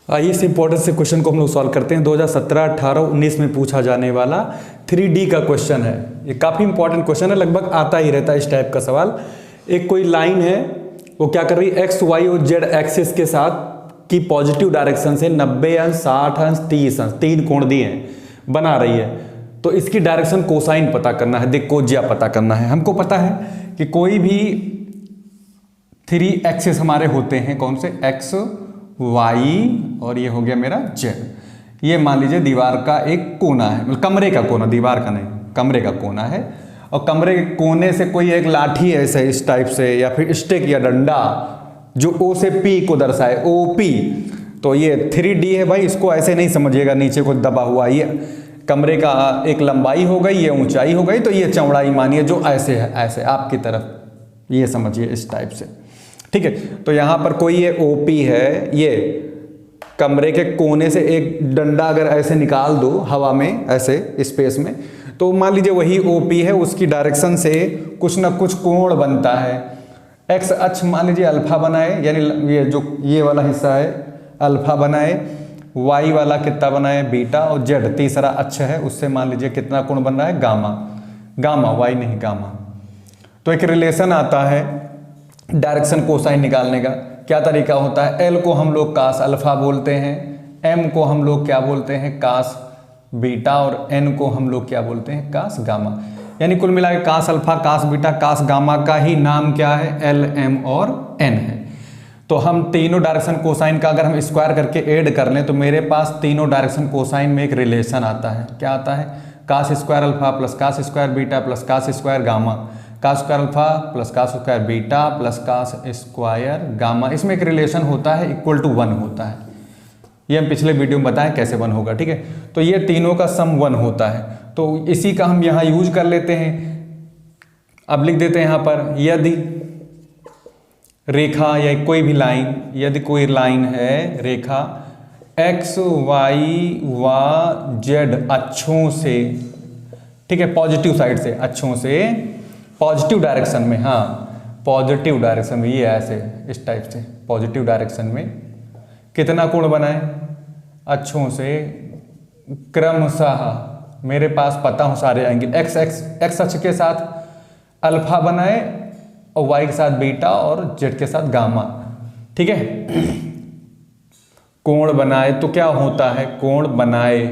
आइए इस इंपॉर्टेंट से क्वेश्चन को हम लोग सॉल्व करते हैं। 2017, 18, 19 में पूछा जाने वाला 3D का क्वेश्चन है। ये काफ़ी इंपॉर्टेंट क्वेश्चन है, लगभग आता ही रहता है इस टाइप का सवाल। एक कोई लाइन है, वो क्या कर रही है, एक्स वाई और जेड एक्सिस के साथ की पॉजिटिव डायरेक्शन से 90 अंश, 60 अंश, 30 अंश, 3 कोण दिए हैं, बना रही है। तो इसकी डायरेक्शन कोसाइन पता करना है, दिक्कोज्या पता करना है। हमको पता है कि कोई भी 3 एक्सिस हमारे होते हैं, कौन से, एक्स वाई और ये हो गया मेरा जेड। ये मान लीजिए दीवार का एक कोना है, मतलब कमरे का कोना, दीवार का नहीं, कमरे का कोना है। और कमरे के कोने से कोई एक लाठी ऐसे इस टाइप से, या फिर स्टिक या डंडा जो ओ से पी को दर्शाए, ओ पी। तो ये 3D है भाई, इसको ऐसे नहीं समझिएगा नीचे को दबा हुआ। ये कमरे का एक लंबाई हो गई, ये ऊंचाई हो गई, तो ये चौड़ाई मानिए जो ऐसे है, ऐसे आपकी तरफ, ये समझिए इस टाइप से, ठीक है। तो यहाँ पर कोई ये ओपी है, ये कमरे के कोने से एक डंडा अगर ऐसे निकाल दो हवा में, ऐसे स्पेस में, तो मान लीजिए वही ओपी है, उसकी डायरेक्शन से कुछ ना कुछ कोण बनता है। एक्स अक्ष मान लीजिए अल्फा बनाए, यानी ये जो ये वाला हिस्सा है अल्फा बनाए, वाई वाला कितना बनाए, बीटा, और जेड तीसरा अक्ष है, उससे मान लीजिए कितना कोण बन रहा है, गामा। गामा, वाई नहीं गामा। तो एक रिलेशन आता है डायरेक्शन कोसाइन निकालने का। क्या तरीका होता है, एल को हम लोग कास अल्फा बोलते हैं, एम को हम लोग क्या बोलते हैं, कास बीटा, और एन को हम लोग क्या बोलते हैं, कास गामा। यानी कुल मिला के कास अल्फा, कास बीटा, कास गामा का ही नाम क्या है, एल, एम और एन है। तो हम तीनों डायरेक्शन कोसाइन का अगर हम स्क्वायर करके ऐड कर लें, तो मेरे पास तीनों डायरेक्शन कोसाइन में एक रिलेशन आता है। क्या आता है, cos square alpha plus cos square beta plus cos square gamma, cos square alpha plus cos square beta plus cos square gamma. इसमें एक रिलेशन होता है, इक्वल टू 1 होता है। ये हम पिछले वीडियो में बताएं कैसे 1 होगा, ठीक है। तो ये तीनों का सम 1 होता है, तो इसी का हम यहाँ यूज कर लेते हैं। अब लिख देते हैं यहाँ पर, यदि रेखा या कोई भी लाइन, यदि कोई लाइन है, रेखा एक्स वाई व जेड अक्षों से, ठीक है, पॉजिटिव साइड से, अक्षों से पॉजिटिव डायरेक्शन में, हाँ पॉजिटिव डायरेक्शन में, ये ऐसे इस टाइप से पॉजिटिव डायरेक्शन में कितना कोण बनाए, अक्षों से क्रमशः, मेरे पास पता हो सारे एंगल, एक्स अक्ष के साथ अल्फा बनाए और वाई के साथ बीटा और जेड के साथ गामा, ठीक है। कोण बनाए तो क्या होता है, कोण बनाए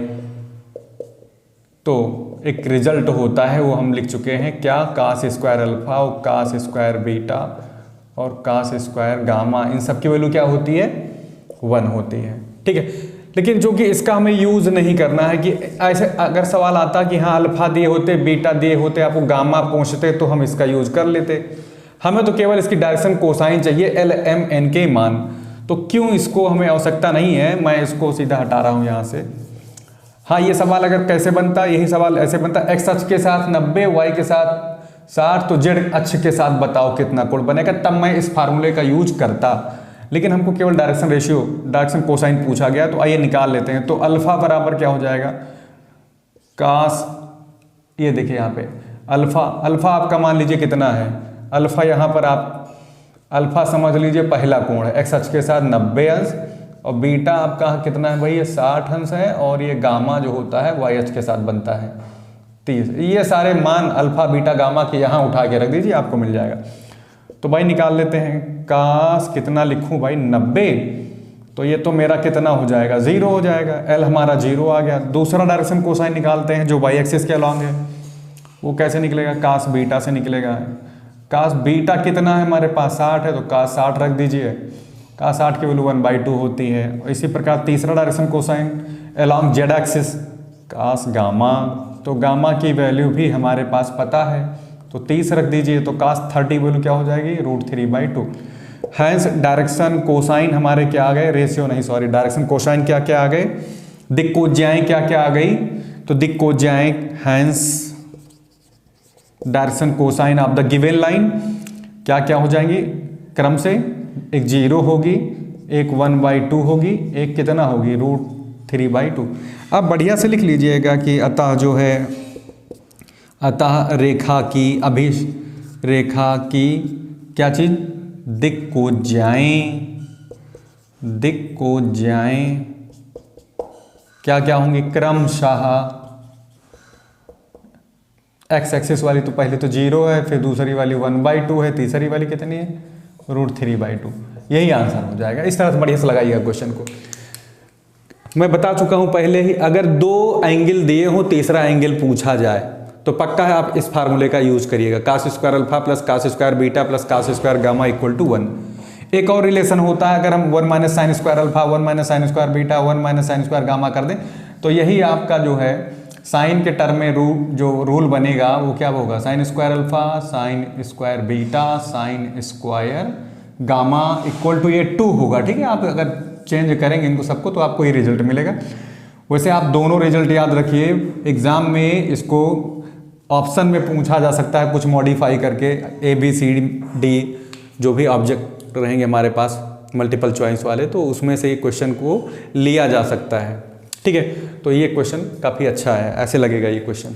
तो एक रिजल्ट होता है, वो हम लिख चुके हैं, क्या, कास स्क्वायर अल्फा और कास स्क्वायर बीटा और कास स्क्वायर गामा, इन सब की वैल्यू क्या होती है, 1 होती है, ठीक है। लेकिन जो कि इसका हमें यूज नहीं करना है, कि ऐसे अगर सवाल आता कि हाँ अल्फा दिए होते, बीटा दिए होते, आपको गामा पूछते, तो हम इसका यूज कर लेते। हमें तो केवल इसकी डायरेक्शन कोसाइन चाहिए, एल, एम, एन के मान, तो क्यों इसको हमें आवश्यकता नहीं है, मैं इसको सीधा हटा रहा हूँ यहाँ से। हाँ, ये सवाल अगर कैसे बनता, यही सवाल ऐसे बनता, एक्स अक्ष के साथ 90, वाई के साथ 60, तो जेड अक्ष के साथ बताओ कितना कोण बनेगा, तब मैं इस फार्मूले का यूज करता। लेकिन हमको केवल डायरेक्शन रेशियो, डायरेक्शन कोसाइन पूछा गया, तो आइए निकाल लेते हैं। तो अल्फा बराबर क्या हो जाएगा, कास, ये देखिए यहाँ पे अल्फा आपका मान लीजिए कितना है, अल्फा यहाँ पर आप अल्फा समझ लीजिए पहला कोण है, एक्स अक्ष के साथ 90 अंश, और बीटा आपका कितना है भाई, ये 60 अंश है, और ये गामा जो होता है वाई अक्ष के साथ बनता है 30। ये सारे मान अल्फा बीटा गामा के यहाँ उठा के रख दीजिए, आपको मिल जाएगा। तो भाई निकाल लेते हैं, कास कितना लिखूं भाई, 90, तो ये तो मेरा कितना हो जाएगा, 0 हो जाएगा, एल हमारा 0 आ गया। दूसरा डायरेक्शन कोसाइन निकालते हैं जो वाई एक्सिस के अलॉन्ग है, वो कैसे निकलेगा, कास बीटा से निकलेगा। कास बीटा कितना है हमारे पास, 60 है, तो कास 60 रख दीजिए, कास 60 की वैल्यू 1/2 होती है। इसी प्रकार तीसरा direction cosine along Z axis, cos gamma, तो गामा की वैल्यू भी हमारे पास पता है, तो 30 रख दीजिए, तो कास 30 वैल्यू क्या हो जाएगी, √3/2। हैंस डायरेक्शन कोसाइन हमारे क्या आ गए, रेशियो नहीं सॉरी, डायरेक्शन कोसाइन क्या क्या आ गए, दिक्कोज्याएं क्या क्या आ गई, तो दिक्कोज्याएं hence direction cosine of the given line क्या क्या हो जाएंगी, क्रम से, एक 0 होगी, एक 1/2 होगी, एक कितना होगी, √3/2। अब बढ़िया से लिख लीजिएगा कि अतः जो है, अतः रेखा की, अभी रेखा की क्या चीज, दिक्कोज्याएं दिक को जाएं, क्या क्या होंगे, क्रमशः। एक्स एक्सिस वाली तो पहले तो 0 है, फिर दूसरी वाली 1/2 है, तीसरी वाली कितनी है, √3/2। यही आंसर हो जाएगा। इस तरह से बढ़िया से लगाइएगा क्वेश्चन को। मैं बता चुका हूं पहले ही, अगर 2 एंगल दिए हो, तीसरा एंगल पूछा जाए तो पक्का है आप इस फार्मूले का यूज करिएगा, cos square alpha plus cos square beta plus cos square gamma = 1। एक और रिलेशन होता है, अगर हम 1 - sin square alpha 1 - sin square beta 1 - sin square gamma कर दें तो यही आपका जो है साइन के टर्म में जो रूल बनेगा वो क्या होगा, sin square alpha sin square beta sin square gamma = ये 2 होगा। ठीक है, आप अगर चेंज करेंगे इनको सबको तो आपको ये रिजल्ट मिलेगा। वैसे आप दोनों रिजल्ट याद रखिए, एग्जाम में इसको ऑप्शन में पूछा जा सकता है कुछ मॉडिफाई करके, ABCD जो भी ऑब्जेक्ट रहेंगे हमारे पास मल्टीपल चॉइस वाले, तो उसमें से ये क्वेश्चन को लिया जा सकता है। ठीक है, तो ये क्वेश्चन काफ़ी अच्छा है, ऐसे लगेगा ये क्वेश्चन।